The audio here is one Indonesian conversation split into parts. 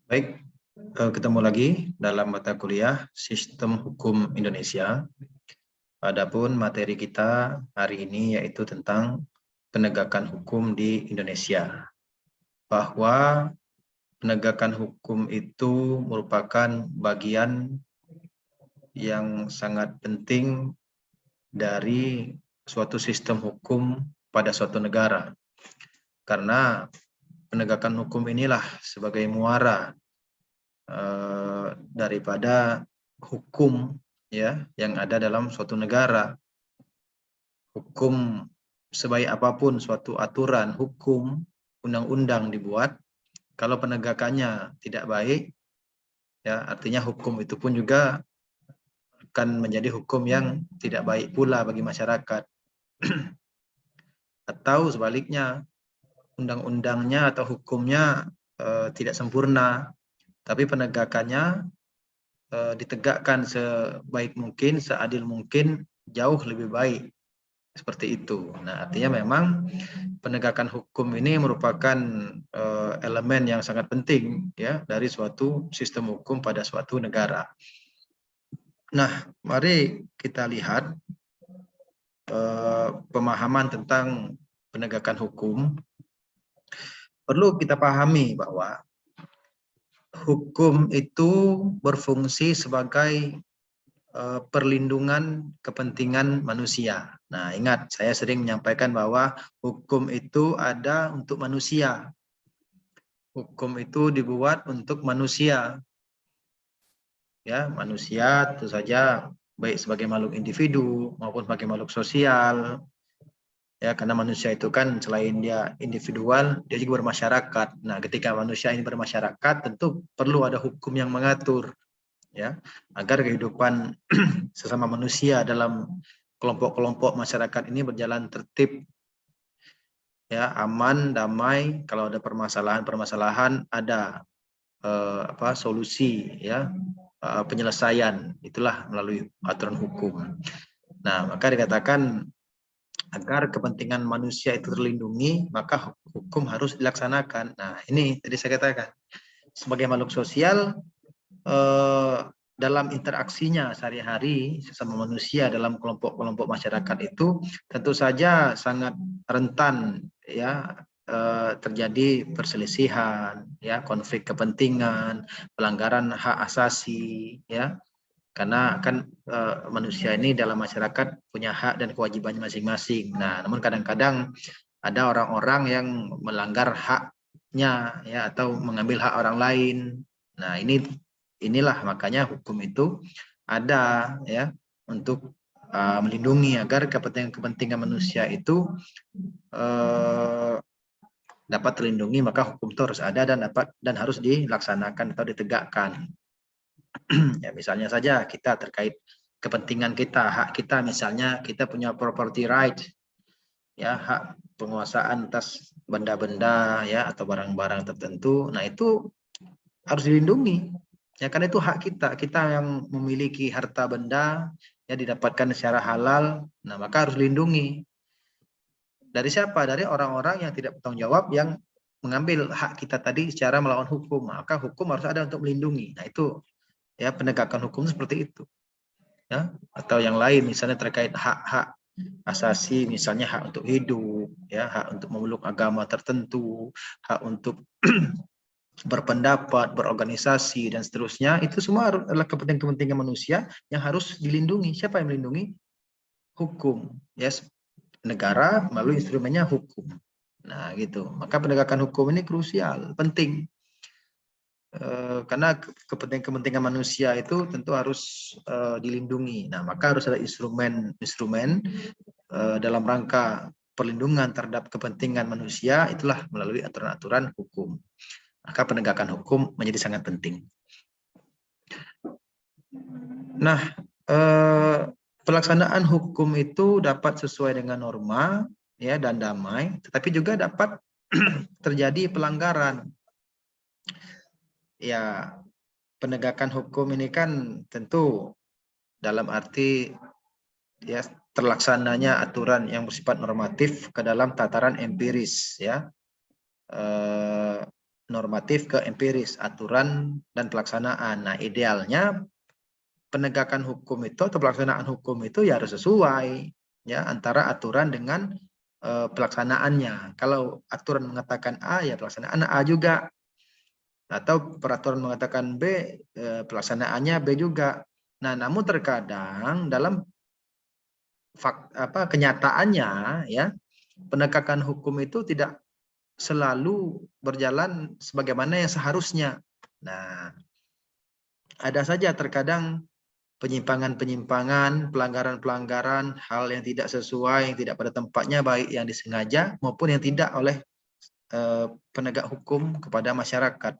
Baik, ketemu lagi dalam mata kuliah Sistem Hukum Indonesia. Adapun materi kita hari ini yaitu tentang penegakan hukum di Indonesia. Bahwa penegakan hukum itu merupakan bagian yang sangat penting dari suatu sistem hukum pada suatu negara. Karena penegakan hukum inilah sebagai muara daripada hukum ya yang ada dalam suatu negara. Hukum sebaik apapun suatu aturan hukum, undang-undang dibuat, kalau penegakannya tidak baik, ya artinya hukum itu pun juga akan menjadi hukum yang tidak baik pula bagi masyarakat. Atau sebaliknya, undang-undangnya atau hukumnya tidak sempurna, tapi penegakannya ditegakkan sebaik mungkin, seadil mungkin, jauh lebih baik. Seperti itu. Nah, artinya memang penegakan hukum ini merupakan elemen yang sangat penting ya dari suatu sistem hukum pada suatu negara. Nah, mari kita lihat pemahaman tentang penegakan hukum. Perlu kita pahami bahwa hukum itu berfungsi sebagai perlindungan kepentingan manusia. Nah, ingat saya sering menyampaikan bahwa hukum itu ada untuk manusia. Hukum itu dibuat untuk manusia. Ya, manusia tentu saja baik sebagai makhluk individu maupun sebagai makhluk sosial. Ya, karena manusia itu kan selain dia individual, dia juga bermasyarakat. Nah, ketika manusia ini bermasyarakat, tentu perlu ada hukum yang mengatur. Ya, agar kehidupan sesama manusia dalam kelompok-kelompok masyarakat ini berjalan tertib, ya aman, damai. Kalau ada permasalahan ada solusi, ya penyelesaian. Itulah melalui aturan hukum. Nah, maka dikatakan agar kepentingan manusia itu terlindungi, maka hukum harus dilaksanakan. Nah, ini tadi saya katakan sebagai makhluk sosial, dalam interaksinya sehari-hari sesama manusia dalam kelompok-kelompok masyarakat itu tentu saja sangat rentan ya terjadi perselisihan, ya konflik kepentingan, pelanggaran hak asasi, ya karena kan manusia ini dalam masyarakat punya hak dan kewajibannya masing-masing. Nah, namun kadang-kadang ada orang-orang yang melanggar haknya ya atau mengambil hak orang lain. Nah, inilah makanya hukum itu ada ya untuk melindungi agar kepentingan manusia itu dapat terlindungi, maka hukum itu harus ada dan harus dilaksanakan atau ditegakkan. Ya, misalnya saja kita terkait kepentingan kita, hak kita, misalnya kita punya property right, ya hak penguasaan atas benda-benda ya atau barang-barang tertentu. Nah, itu harus dilindungi. Ya, karena itu hak kita yang memiliki harta benda ya didapatkan secara halal. Nah, maka harus dilindungi. Dari siapa? Dari orang-orang yang tidak bertanggung jawab yang mengambil hak kita tadi secara melawan hukum. Maka hukum harus ada untuk melindungi. Nah, itu ya penegakan hukum seperti itu. Ya, atau yang lain misalnya terkait hak-hak asasi, misalnya hak untuk hidup, ya hak untuk memeluk agama tertentu, hak untuk berpendapat, berorganisasi dan seterusnya, itu semua adalah kepentingan manusia yang harus dilindungi. Siapa yang melindungi? Hukum, ya negara melalui instrumennya hukum. Nah, gitu. Maka penegakan hukum ini krusial, penting. Karena kepentingan manusia itu tentu harus dilindungi. Nah, maka harus ada instrumen dalam rangka perlindungan terhadap kepentingan manusia, itulah melalui aturan-aturan hukum. Maka penegakan hukum menjadi sangat penting. Nah, pelaksanaan hukum itu dapat sesuai dengan norma ya dan damai, tetapi juga dapat terjadi pelanggaran. Ya, penegakan hukum ini kan tentu dalam arti ya terlaksananya aturan yang bersifat normatif ke dalam tataran empiris ya. normatif ke empiris, aturan dan pelaksanaan. Nah, idealnya penegakan hukum itu atau pelaksanaan hukum itu ya harus sesuai ya antara aturan dengan pelaksanaannya. Kalau aturan mengatakan A, ya pelaksanaan A juga. Atau peraturan mengatakan B, pelaksanaannya B juga. Nah, namun terkadang dalam kenyataannya ya penegakan hukum itu tidak selalu berjalan sebagaimana yang seharusnya. Nah, ada saja terkadang penyimpangan-penyimpangan, pelanggaran-pelanggaran, hal yang tidak sesuai, yang tidak pada tempatnya, baik yang disengaja maupun yang tidak oleh penegak hukum kepada masyarakat.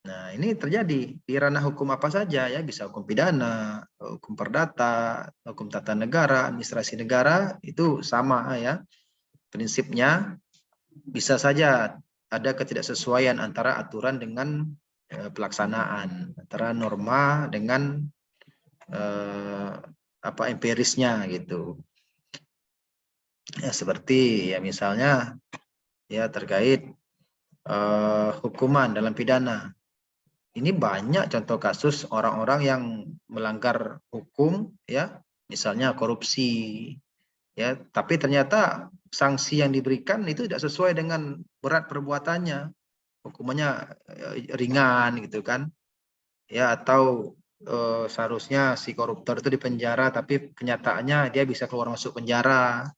Nah, ini terjadi di ranah hukum apa saja ya, bisa hukum pidana, hukum perdata, hukum tata negara, administrasi negara, itu sama ya. Prinsipnya bisa saja ada ketidaksesuaian antara aturan dengan pelaksanaan, antara norma dengan empirisnya gitu. Ya seperti ya misalnya ya terkait hukuman dalam pidana. Ini banyak contoh kasus orang-orang yang melanggar hukum ya, misalnya korupsi ya, tapi ternyata sanksi yang diberikan itu tidak sesuai dengan berat perbuatannya. Hukumannya ringan gitu kan. Ya atau seharusnya si koruptor itu dipenjara tapi kenyataannya dia bisa keluar masuk penjara,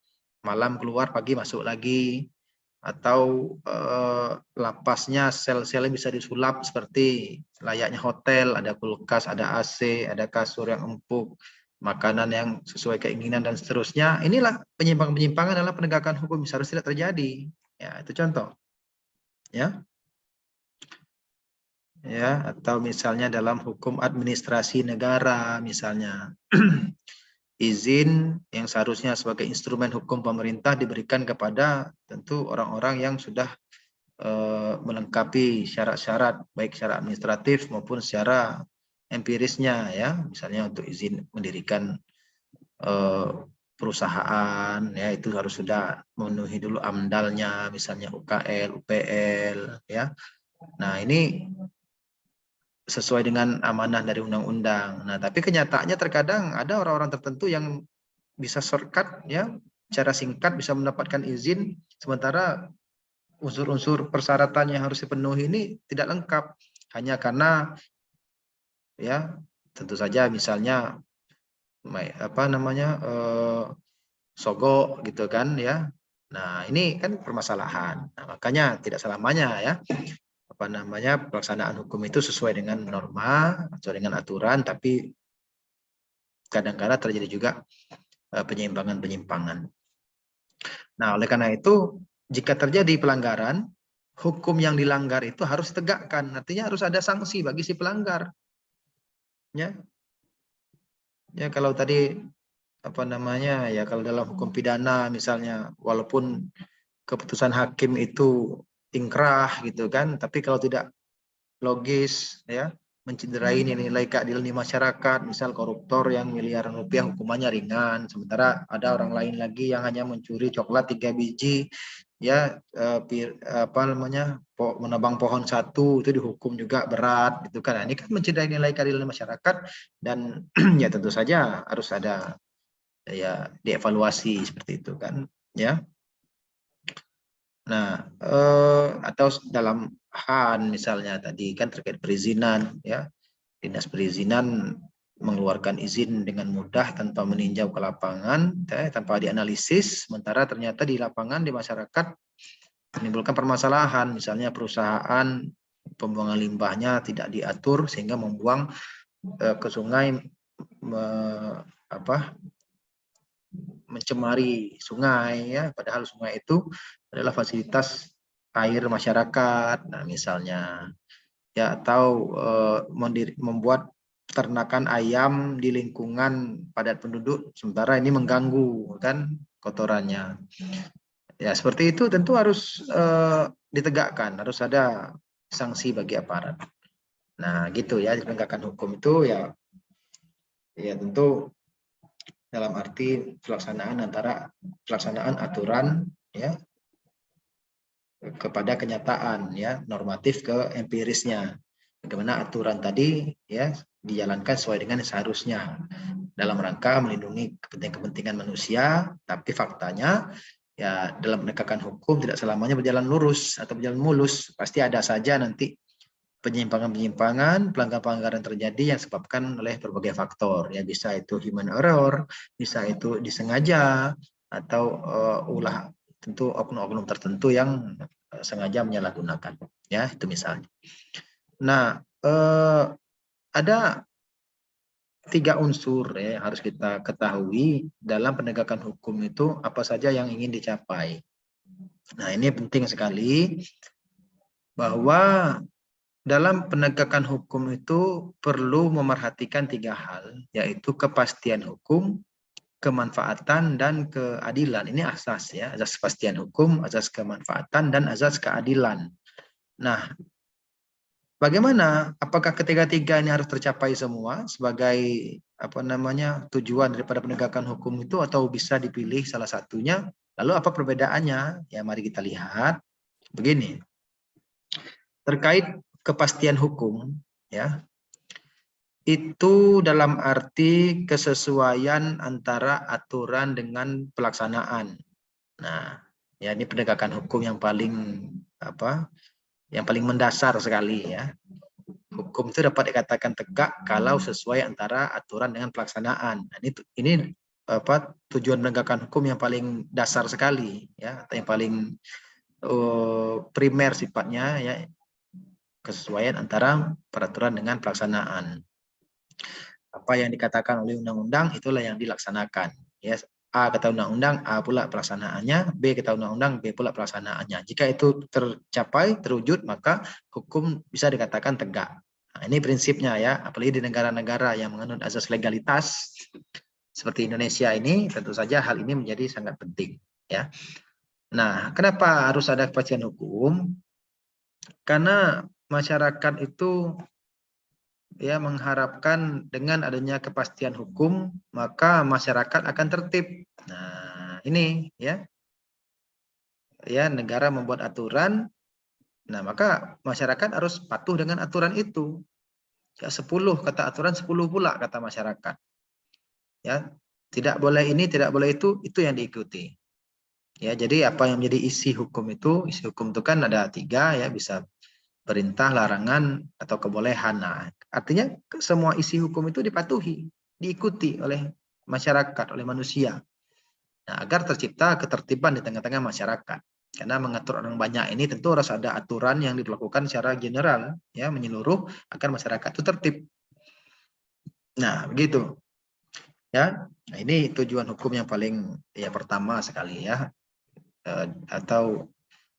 malam keluar, pagi masuk lagi. Atau lapasnya sel-selnya bisa disulap seperti layaknya hotel, ada kulkas, ada AC, ada kasur yang empuk, makanan yang sesuai keinginan dan seterusnya. Inilah penyimpangan-penyimpangan dalam penegakan hukum seharusnya tidak terjadi. Ya, itu contoh. Ya. Ya, atau misalnya dalam hukum administrasi negara misalnya. Izin yang seharusnya sebagai instrumen hukum pemerintah diberikan kepada tentu orang-orang yang sudah melengkapi syarat-syarat baik secara administratif maupun secara empirisnya ya, misalnya untuk izin mendirikan perusahaan ya itu harus sudah memenuhi dulu AMDAL-nya, misalnya UKL, UPL ya. Nah, ini sesuai dengan amanah dari undang-undang. Nah, tapi kenyataannya terkadang ada orang-orang tertentu yang bisa shortcut ya, secara singkat bisa mendapatkan izin, sementara unsur-unsur persyaratan yang harus dipenuhi ini tidak lengkap hanya karena ya tentu saja misalnya sogok gitu kan ya. Nah, ini kan permasalahan. Nah, makanya tidak selamanya ya pelaksanaan hukum itu sesuai dengan norma, sesuai dengan aturan, tapi kadang-kadang terjadi juga penyimpangan-penyimpangan. Nah, oleh karena itu, jika terjadi pelanggaran, hukum yang dilanggar itu harus ditegakkan. Artinya harus ada sanksi bagi si pelanggar. Ya, ya kalau tadi ya kalau dalam hukum pidana misalnya, walaupun keputusan hakim itu ingkrah gitu kan, tapi kalau tidak logis ya, mencederai nilai keadilan di masyarakat, misal koruptor yang miliaran rupiah hukumannya ringan, sementara ada orang lain lagi yang hanya mencuri coklat 3 biji ya, menebang pohon 1 itu dihukum juga berat gitu kan. Nah, ini kan mencederai nilai keadilan masyarakat dan ya tentu saja harus ada ya dievaluasi seperti itu kan ya. Nah, atau dalam HAN misalnya tadi kan terkait perizinan ya, dinas perizinan mengeluarkan izin dengan mudah tanpa meninjau ke lapangan, tanpa dianalisis, sementara ternyata di lapangan di masyarakat menimbulkan permasalahan, misalnya perusahaan pembuangan limbahnya tidak diatur sehingga membuang ke sungai, mencemari sungai ya, padahal sungai itu adalah fasilitas air masyarakat. Nah, misalnya ya, atau membuat peternakan ayam di lingkungan padat penduduk sementara ini mengganggu kan kotorannya. Ya, seperti itu tentu harus ditegakkan, harus ada sanksi bagi aparat. Nah, gitu ya, penegakan hukum itu ya tentu dalam arti pelaksanaan aturan ya kepada kenyataan, ya, normatif ke empirisnya. Bagaimana aturan tadi, ya, dijalankan sesuai dengan seharusnya dalam rangka melindungi kepentingan manusia, tapi faktanya ya dalam penegakan hukum tidak selamanya berjalan lurus atau berjalan mulus, pasti ada saja nanti penyimpangan-penyimpangan, pelanggaran-pelanggaran terjadi yang disebabkan oleh berbagai faktor, ya, bisa itu human error, bisa itu disengaja, atau ulah tentu oknum-oknum tertentu yang sengaja menyalahgunakan, ya, itu misalnya. Nah, ada 3 unsur ya harus kita ketahui dalam penegakan hukum itu apa saja yang ingin dicapai. Nah, ini penting sekali bahwa dalam penegakan hukum itu perlu memerhatikan 3 hal, yaitu kepastian hukum, kemanfaatan, dan keadilan. Ini asas, ya, asas kepastian hukum, asas kemanfaatan, dan asas keadilan. Nah, bagaimana? Apakah ketiga-tiga ini harus tercapai semua sebagai tujuan daripada penegakan hukum itu, atau bisa dipilih salah satunya? Lalu apa perbedaannya? Ya, mari kita lihat. Begini. Terkait kepastian hukum, ya. Itu dalam arti kesesuaian antara aturan dengan pelaksanaan. Nah, ya, ini penegakan hukum yang paling mendasar sekali, ya. Hukum itu dapat dikatakan tegak kalau sesuai antara aturan dengan pelaksanaan. Nah, ini tujuan penegakan hukum yang paling dasar sekali, ya, atau yang paling primer sifatnya, ya, kesesuaian antara peraturan dengan pelaksanaan. Apa yang dikatakan oleh undang-undang itulah yang dilaksanakan, ya. A kata undang-undang, A pula pelaksanaannya, B kata undang-undang, B pula pelaksanaannya. Jika itu tercapai, terwujud, maka hukum bisa dikatakan tegak. Nah, ini prinsipnya, ya, apalagi di negara-negara yang menganut asas legalitas seperti Indonesia ini, tentu saja hal ini menjadi sangat penting, ya. Nah, kenapa harus ada kepastian hukum? Karena masyarakat itu, ya, mengharapkan dengan adanya kepastian hukum, maka masyarakat akan tertib. Nah, ini, ya, negara membuat aturan, nah maka masyarakat harus patuh dengan aturan itu. Ya, 10 kata aturan, 10 pula kata masyarakat. Ya, tidak boleh ini, tidak boleh itu yang diikuti. Ya, jadi apa yang menjadi isi hukum itu kan ada 3, ya, bisa perintah, larangan, atau kebolehan. Nah, artinya semua isi hukum itu dipatuhi, diikuti oleh masyarakat, oleh manusia. Nah, agar tercipta ketertiban di tengah-tengah masyarakat. Karena mengatur orang banyak ini tentu harus ada aturan yang dilakukan secara general, ya, menyeluruh agar masyarakat itu tertib. Nah, begitu. Ya, nah, ini tujuan hukum yang paling, ya, pertama sekali, ya. Atau,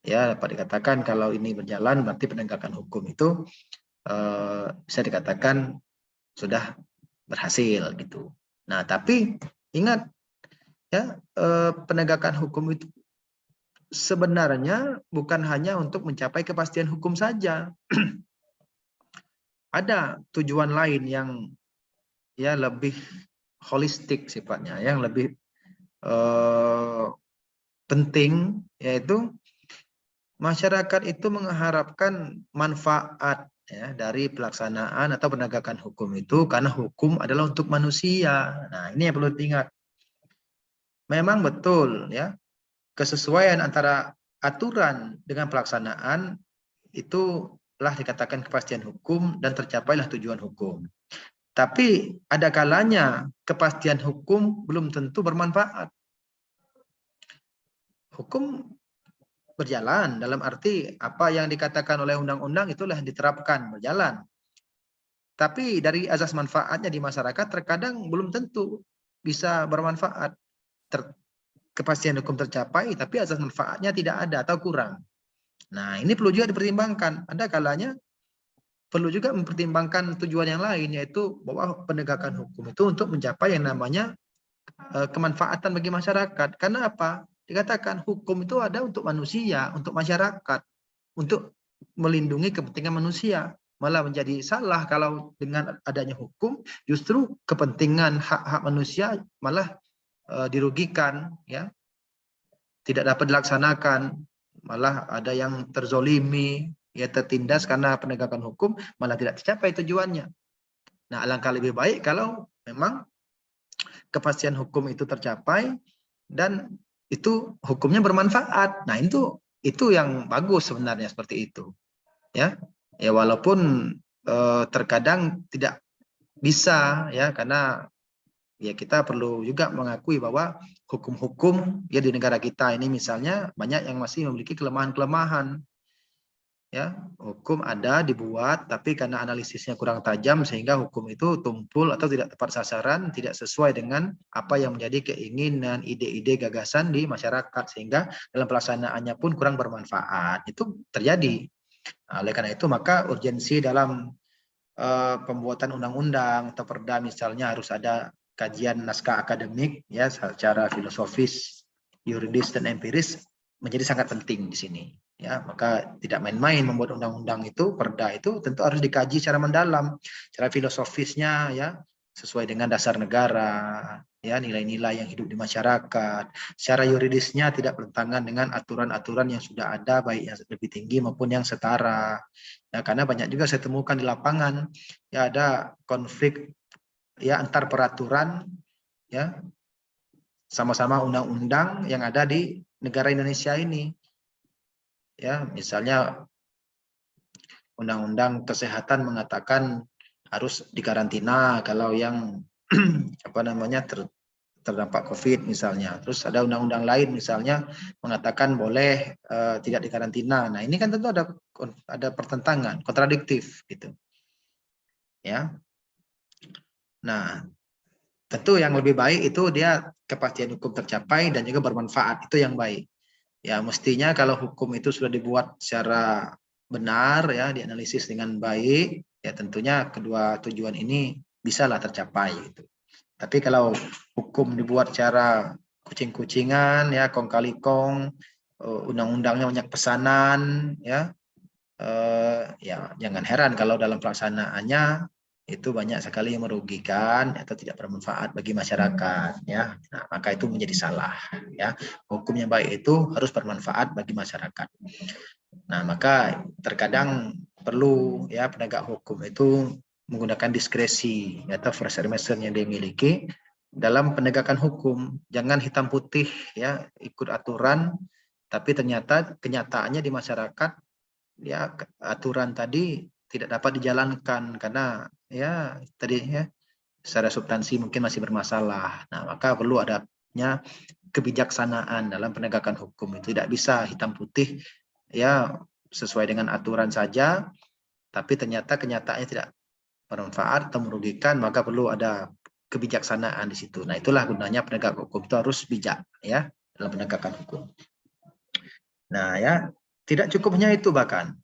ya, dapat dikatakan kalau ini berjalan berarti penegakan hukum itu bisa dikatakan sudah berhasil, gitu. Nah, tapi ingat, ya, penegakan hukum itu sebenarnya bukan hanya untuk mencapai kepastian hukum saja. Ada tujuan lain yang, ya, lebih holistik sifatnya, yang lebih penting, yaitu masyarakat itu mengharapkan manfaat, ya, dari pelaksanaan atau penegakan hukum itu, karena hukum adalah untuk manusia. Nah, ini yang perlu diingat. Memang betul, ya, kesesuaian antara aturan dengan pelaksanaan itulah dikatakan kepastian hukum dan tercapailah tujuan hukum. Tapi ada kalanya kepastian hukum belum tentu bermanfaat. Hukum berjalan dalam arti apa yang dikatakan oleh undang-undang itulah yang diterapkan, berjalan. Tapi dari asas manfaatnya di masyarakat terkadang belum tentu bisa bermanfaat. Kepastian hukum tercapai, tapi asas manfaatnya tidak ada atau kurang. Nah, ini perlu juga dipertimbangkan. Ada kalanya perlu juga mempertimbangkan tujuan yang lain, yaitu bahwa penegakan hukum itu untuk mencapai yang namanya kemanfaatan bagi masyarakat. Karena apa? Dikatakan hukum itu ada untuk manusia, untuk masyarakat, untuk melindungi kepentingan manusia. Malah menjadi salah kalau dengan adanya hukum justru kepentingan hak-hak manusia malah dirugikan, ya, tidak dapat dilaksanakan. malah ada yang terzolimi, ya tertindas karena penegakan hukum, malah tidak tercapai tujuannya. Nah, alangkah lebih baik kalau memang kepastian hukum itu tercapai dan itu hukumnya bermanfaat. Nah, itu yang bagus sebenarnya seperti itu. Ya. Ya walaupun terkadang tidak bisa ya, karena ya kita perlu juga mengakui bahwa hukum-hukum ya di negara kita ini misalnya banyak yang masih memiliki kelemahan-kelemahan. Ya, hukum ada dibuat tapi karena analisisnya kurang tajam sehingga hukum itu tumpul atau tidak tepat sasaran, tidak sesuai dengan apa yang menjadi keinginan, ide-ide, gagasan di masyarakat sehingga dalam pelaksanaannya pun kurang bermanfaat. Itu terjadi. Nah, oleh karena itu maka urgensi dalam pembuatan undang-undang atau perda misalnya harus ada kajian naskah akademik ya secara filosofis, yuridis dan empiris menjadi sangat penting di sini. Ya, maka tidak main-main membuat undang-undang itu, perda itu tentu harus dikaji secara mendalam, secara filosofisnya ya, sesuai dengan dasar negara, ya nilai-nilai yang hidup di masyarakat. Secara yuridisnya tidak bertentangan dengan aturan-aturan yang sudah ada, baik yang lebih tinggi maupun yang setara. Ya, karena banyak juga saya temukan di lapangan, ya ada konflik ya antar peraturan, ya sama-sama undang-undang yang ada di negara Indonesia ini. Ya, misalnya undang-undang kesehatan mengatakan harus dikarantina kalau yang apa namanya terdampak COVID misalnya. Terus ada undang-undang lain misalnya mengatakan boleh tidak dikarantina. Nah, ini kan tentu ada pertentangan, kontradiktif gitu. Ya. Nah, tentu yang lebih baik itu dia kepastian hukum tercapai dan juga bermanfaat, itu yang baik. Ya, mestinya kalau hukum itu sudah dibuat secara benar ya, dianalisis dengan baik, ya tentunya kedua tujuan ini bisalah tercapai gitu. Tapi kalau hukum dibuat secara kucing-kucingan ya, kong kali kong, undang-undangnya banyak pesanan ya, ya jangan heran kalau dalam pelaksanaannya itu banyak sekali yang merugikan atau tidak bermanfaat bagi masyarakat ya. Nah, maka itu menjadi salah ya. Hukum yang baik itu harus bermanfaat bagi masyarakat. Nah, maka terkadang perlu ya penegak hukum itu menggunakan diskresi atau first measure yang dimiliki dalam penegakan hukum. Jangan hitam putih ya ikut aturan tapi ternyata kenyataannya di masyarakat ya aturan tadi tidak dapat dijalankan karena ya tadi ya secara substansi mungkin masih bermasalah. Nah, maka perlu adanya kebijaksanaan dalam penegakan hukum. Itu tidak bisa hitam putih ya sesuai dengan aturan saja, tapi ternyata kenyataannya tidak bermanfaat atau merugikan, maka perlu ada kebijaksanaan di situ. Nah, itulah gunanya penegak hukum itu harus bijak ya dalam penegakan hukum. Nah, ya tidak cukupnya itu bahkan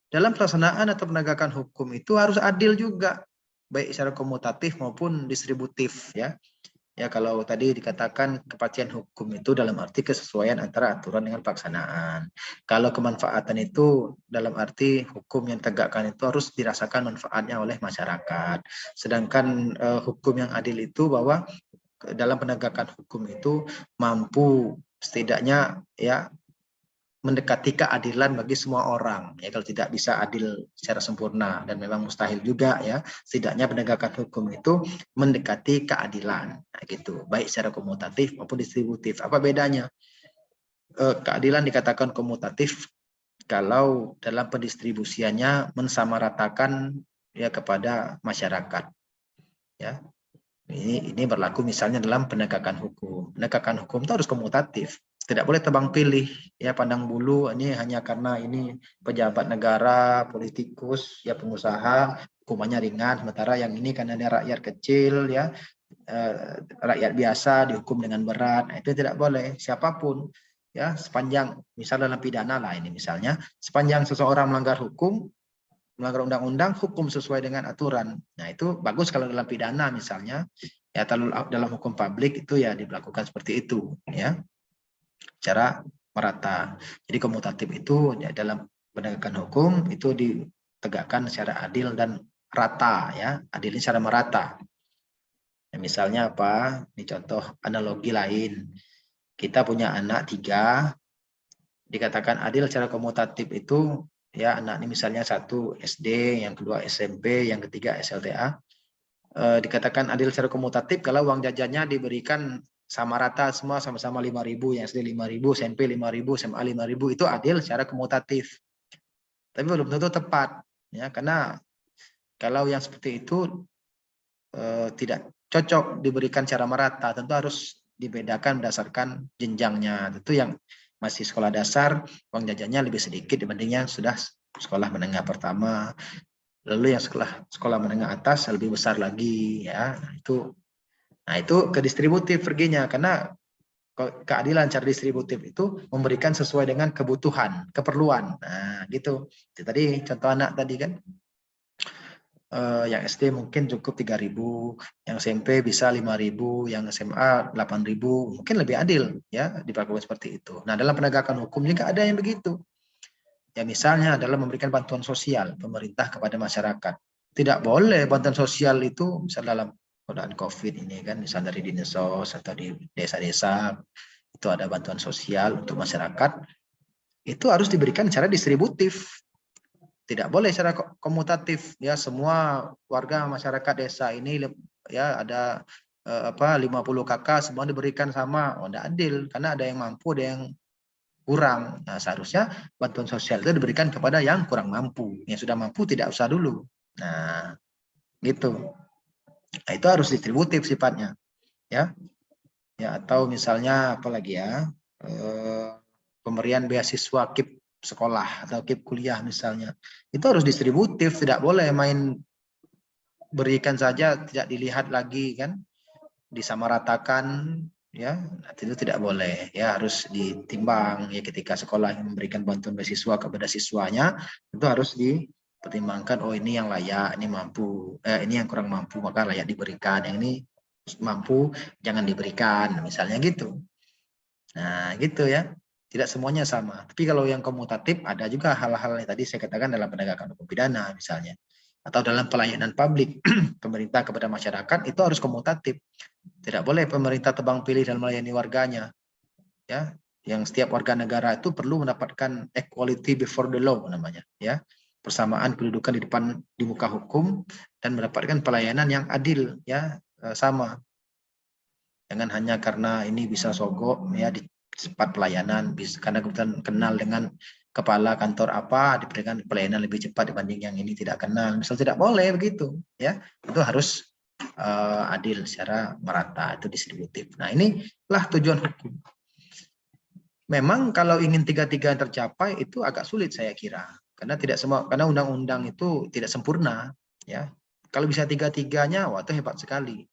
dalam pelaksanaan atau penegakan hukum itu harus adil juga, baik secara komutatif maupun distributif ya. Ya kalau tadi dikatakan kepastian hukum itu dalam arti kesesuaian antara aturan dengan pelaksanaan. Kalau kemanfaatan itu dalam arti hukum yang tegakkan itu harus dirasakan manfaatnya oleh masyarakat. Sedangkan hukum yang adil itu bahwa dalam penegakan hukum itu mampu setidaknya ya mendekati keadilan bagi semua orang ya. Kalau tidak bisa adil secara sempurna dan memang mustahil juga ya, setidaknya penegakan hukum itu mendekati keadilan nah, gitu, baik secara komutatif maupun distributif. Apa bedanya? Keadilan dikatakan komutatif kalau dalam pendistribusiannya mensamaratakan ya kepada masyarakat ya. Ini berlaku misalnya dalam penegakan hukum. Penegakan hukum itu harus komutatif. Tidak boleh tebang pilih, ya pandang bulu ini hanya karena ini pejabat negara, politikus, ya pengusaha, hukumannya ringan. Sementara yang ini karena dia rakyat kecil, ya rakyat biasa dihukum dengan berat. Nah, itu tidak boleh. Siapapun, ya sepanjang misalnya dalam pidana lah ini misalnya, sepanjang seseorang melanggar hukum, melanggar undang-undang, hukum sesuai dengan aturan. Nah, itu bagus kalau dalam pidana misalnya, ya dalam hukum publik itu ya dilakukan seperti itu, ya, secara merata. Jadi komutatif itu ya dalam penegakan hukum itu ditegakkan secara adil dan rata, ya, adilnya secara merata. Ya, misalnya apa? Ini contoh analogi lain. Kita punya anak 3, Dikatakan adil secara komutatif itu ya anak ini misalnya 1 SD, yang kedua SMP, yang ketiga SLTA. Dikatakan adil secara komutatif kalau uang jajannya diberikan sama rata semua sama-sama 5.000, yang SD 5.000, SMP 5.000, SMA 5.000, itu adil secara komutatif. Tapi belum tentu tepat ya, karena kalau yang seperti itu tidak cocok diberikan secara merata, tentu harus dibedakan berdasarkan jenjangnya. Tentu yang masih sekolah dasar uang jajannya lebih sedikit dibanding yang sudah sekolah menengah pertama. Lalu yang sekolah menengah atas lebih besar lagi ya. Nah, itu ke distributif perginya, karena keadilan cara distributif itu memberikan sesuai dengan kebutuhan, keperluan. Nah, gitu. Itu tadi contoh anak tadi kan. Yang SD mungkin cukup 3.000, yang SMP bisa 5.000, yang SMA 8.000, mungkin lebih adil ya diperlakukan seperti itu. Nah, dalam penegakan hukum juga ada yang begitu. Ya misalnya adalah memberikan bantuan sosial pemerintah kepada masyarakat. Tidak boleh bantuan sosial itu misal dalam keadaan COVID ini kan, misal dari Dinsos atau di desa-desa itu ada bantuan sosial untuk masyarakat, itu harus diberikan secara distributif. Tidak boleh secara komutatif ya, semua warga masyarakat desa ini ya ada 50 kakak semua diberikan sama. Oh, tidak adil karena ada yang mampu, ada yang kurang. Nah, seharusnya bantuan sosial itu diberikan kepada yang kurang mampu. Yang sudah mampu tidak usah dulu. Nah, gitu. Nah, itu harus distributif sifatnya, ya. Ya, atau misalnya apa lagi ya? Pemberian beasiswa KIP sekolah atau KIP kuliah misalnya. Itu harus distributif, tidak boleh main berikan saja tidak dilihat lagi kan, disamaratakan ya, itu tidak boleh ya, harus ditimbang ya ketika sekolah yang memberikan bantuan beasiswa kepada siswanya, itu harus dipertimbangkan, oh ini yang layak, ini mampu, ini yang kurang mampu maka layak diberikan, yang ini mampu jangan diberikan misalnya gitu. Nah gitu ya, tidak semuanya sama, tapi kalau yang komutatif ada juga hal-hal yang tadi saya katakan dalam penegakan hukum pidana misalnya, atau dalam pelayanan publik pemerintah kepada masyarakat itu harus komutatif. Tidak boleh pemerintah tebang pilih dalam melayani warganya. Ya, yang setiap warga negara itu perlu mendapatkan equality before the law namanya, ya. Persamaan kedudukan di muka hukum dan mendapatkan pelayanan yang adil, ya, sama. Jangan hanya karena ini bisa sogok ya di cepat pelayanan, bisa karena kebetulan kenal dengan kepala kantor apa diberikan pelayanan lebih cepat dibanding yang ini tidak kenal. Misal tidak boleh begitu, ya. Itu harus adil secara merata, itu distributif. Nah, inilah tujuan hukum. Memang kalau ingin tiga-tiga tercapai itu agak sulit saya kira, karena tidak semua, karena undang-undang itu tidak sempurna, ya. Kalau bisa tiga-tiganya, wah itu hebat sekali.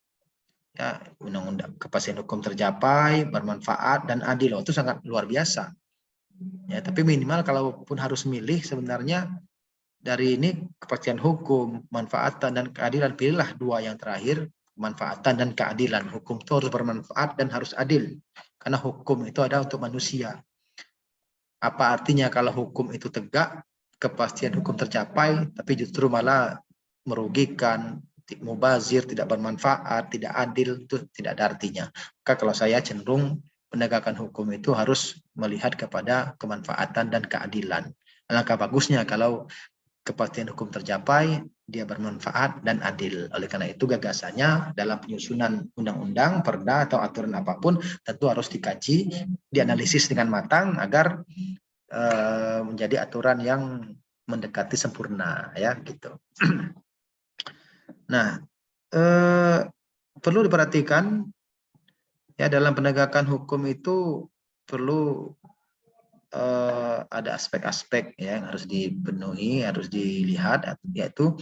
Ya, undang-undang kepastian hukum tercapai, bermanfaat dan adil, itu sangat luar biasa. Ya, tapi minimal kalaupun harus milih sebenarnya dari ini kepastian hukum, manfaatan dan keadilan, pilihlah dua yang terakhir, manfaatan dan keadilan. Hukum itu harus bermanfaat dan harus adil. Karena hukum itu ada untuk manusia. Apa artinya kalau hukum itu tegak, kepastian hukum tercapai, tapi justru malah merugikan, mubazir, tidak bermanfaat, tidak adil, itu tidak ada artinya. Maka kalau saya cenderung penegakan hukum itu harus melihat kepada kemanfaatan dan keadilan. Alangkah bagusnya kalau kepastian hukum tercapai, dia bermanfaat dan adil. Oleh karena itu gagasannya dalam penyusunan undang-undang, perda atau aturan apapun tentu harus dikaji, dianalisis dengan matang agar menjadi aturan yang mendekati sempurna ya gitu. Nah, perlu diperhatikan ya dalam penegakan hukum itu perlu ada aspek-aspek ya yang harus dipenuhi, harus dilihat, yaitu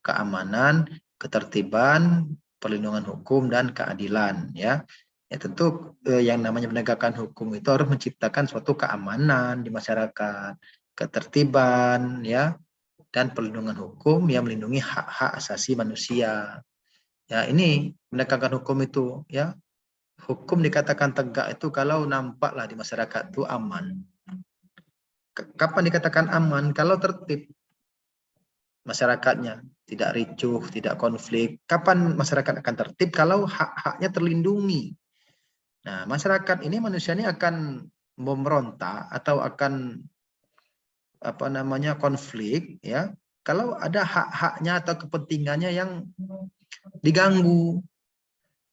keamanan, ketertiban, perlindungan hukum dan keadilan ya. Ya tentu yang namanya penegakan hukum itu harus menciptakan suatu keamanan di masyarakat, ketertiban ya, dan perlindungan hukum yang melindungi hak-hak asasi manusia. Ya ini penegakan hukum itu ya. Hukum dikatakan tegak itu kalau nampaklah di masyarakat itu aman. Kapan dikatakan aman? Kalau tertib masyarakatnya, tidak ricuh, tidak konflik. Kapan masyarakat akan tertib? Kalau hak-haknya terlindungi. Nah, masyarakat ini, manusia ini akan memberontak atau akan apa namanya konflik, ya, kalau ada hak-haknya atau kepentingannya yang diganggu.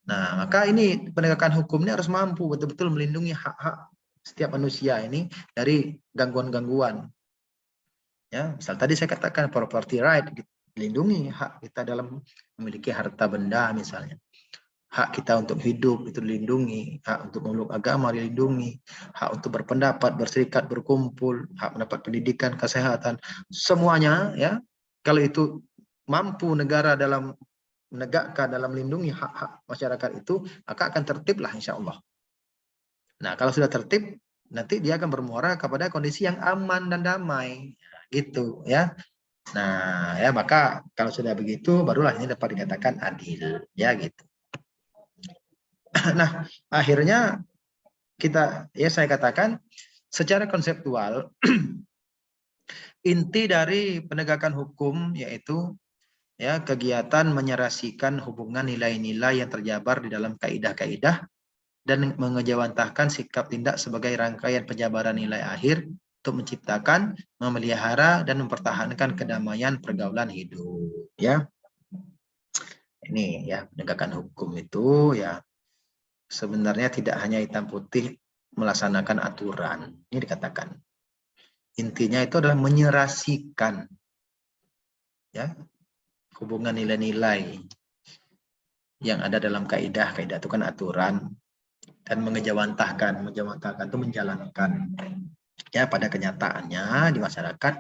Nah, maka ini penegakan hukumnya harus mampu betul-betul melindungi hak-hak setiap manusia ini dari gangguan-gangguan. Ya, misal tadi saya katakan property right, dilindungi hak kita dalam memiliki harta benda misalnya. Hak kita untuk hidup itu dilindungi, hak untuk memeluk agama dilindungi, hak untuk berpendapat, berserikat, berkumpul, hak mendapat pendidikan, kesehatan, semuanya, ya. Kalau itu mampu negara dalam menegakkan, dalam melindungi hak-hak masyarakat itu, maka akan tertiblah insya Allah. Nah, kalau sudah tertib, nanti dia akan bermuara kepada kondisi yang aman dan damai, gitu ya. Nah, ya maka kalau sudah begitu, barulah ini dapat dikatakan adil, ya gitu. Nah, akhirnya saya katakan secara konseptual inti dari penegakan hukum yaitu ya kegiatan menyerasikan hubungan nilai-nilai yang terjabar di dalam kaidah-kaidah dan mengejawantahkan sikap tindak sebagai rangkaian penjabaran nilai akhir untuk menciptakan, memelihara dan mempertahankan kedamaian pergaulan hidup, ya. Ini ya penegakan hukum itu ya sebenarnya tidak hanya hitam putih melaksanakan aturan. Ini dikatakan. Intinya itu adalah menyerasikan ya hubungan nilai-nilai yang ada dalam kaidah. Kaidah itu kan aturan, dan mengejawantahkan itu menjalankan ya pada kenyataannya di masyarakat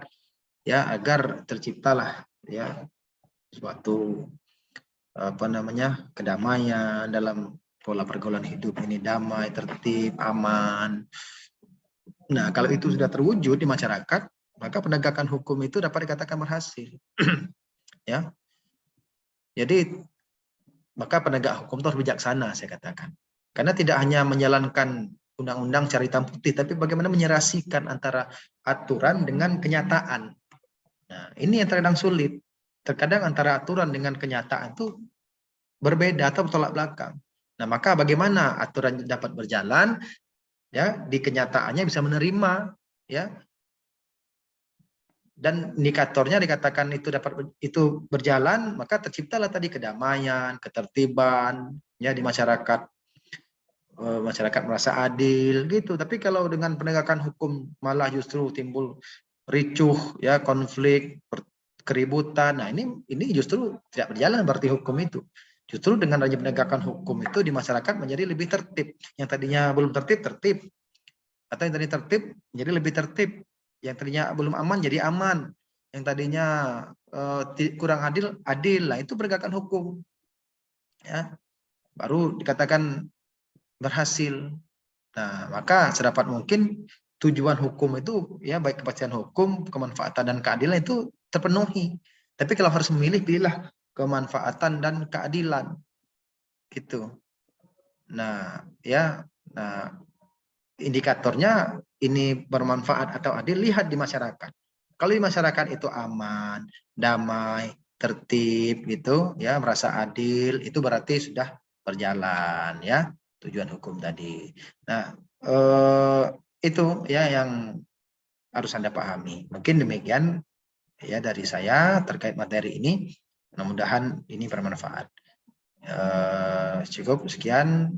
ya agar terciptalah ya suatu apa namanya kedamaian dalam pola pergaulan hidup ini, damai, tertib, aman. Nah, kalau itu sudah terwujud di masyarakat, maka penegakan hukum itu dapat dikatakan berhasil. Ya. Jadi maka penegak hukum itu harus bijaksana, saya katakan. Karena tidak hanya menjalankan undang-undang secara hitam putih, tapi bagaimana menyerasikan antara aturan dengan kenyataan. Nah, ini yang terkadang sulit. Terkadang antara aturan dengan kenyataan itu berbeda atau bertolak belakang. Nah, maka bagaimana aturan dapat berjalan, ya di kenyataannya bisa menerima, ya, dan indikatornya dikatakan itu berjalan, maka terciptalah tadi kedamaian, ketertiban, ya di masyarakat. Masyarakat merasa adil gitu. Tapi kalau dengan penegakan hukum malah justru timbul ricuh, ya konflik, keributan. Nah ini justru tidak berjalan berarti hukum itu. Justru dengan adanya penegakan hukum itu di masyarakat menjadi lebih tertib. Yang tadinya belum tertib, tertib. Atau yang tadi tertib menjadi lebih tertib. Yang tadinya belum aman jadi aman. Yang tadinya kurang adil, adil. Nah itu penegakan hukum. Ya, baru dikatakan berhasil. Nah, maka sedapat mungkin tujuan hukum itu ya baik kepastian hukum, kemanfaatan dan keadilan itu terpenuhi. Tapi kalau harus memilih, pilihlah kemanfaatan dan keadilan. Gitu. Nah, ya. Nah, indikatornya ini bermanfaat atau adil lihat di masyarakat. Kalau di masyarakat itu aman, damai, tertib gitu, ya, merasa adil, itu berarti sudah berjalan ya tujuan hukum tadi. Nah, itu ya yang harus Anda pahami. Mungkin demikian ya dari saya terkait materi ini. Mudah-mudahan ini bermanfaat. Cukup sekian.